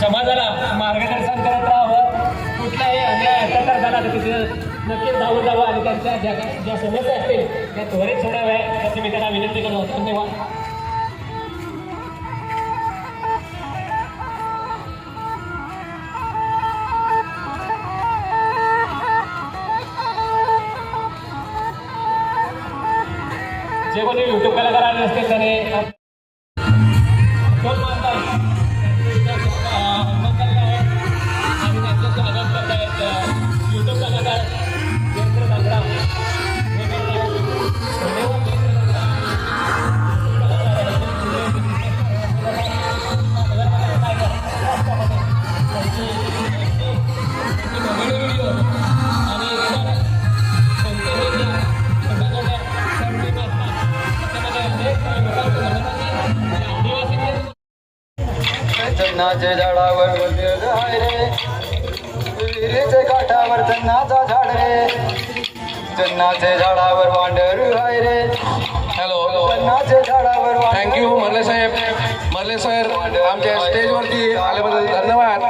समाजाला मार्गदर्शन करत राहावं. कुठलाही अन्याय अत्याचार झाला तर तिथे नक्कीच धावून जावं आणि त्यांच्या ज्या समस्या असतील त्या त्वरित सोडाव्या त्याची मी त्यांना विनंती करतो. धन्यवाद. जे कोणी युट्यूब कलाकार आले असतील त्याने युट्यूब कलाकार चन्नाचे झाडावर वंदर आहे रे, विहिरीचे काठावर चन्नाचा झाड रे, चन्नाचे झाडावर वांडर आहे रे. हॅलो, चन्नाचे झाडावर थँक्यू मर्ले साहेब. मर्ले सर आमच्या स्टेजवरती आल्याबद्दल धन्यवाद.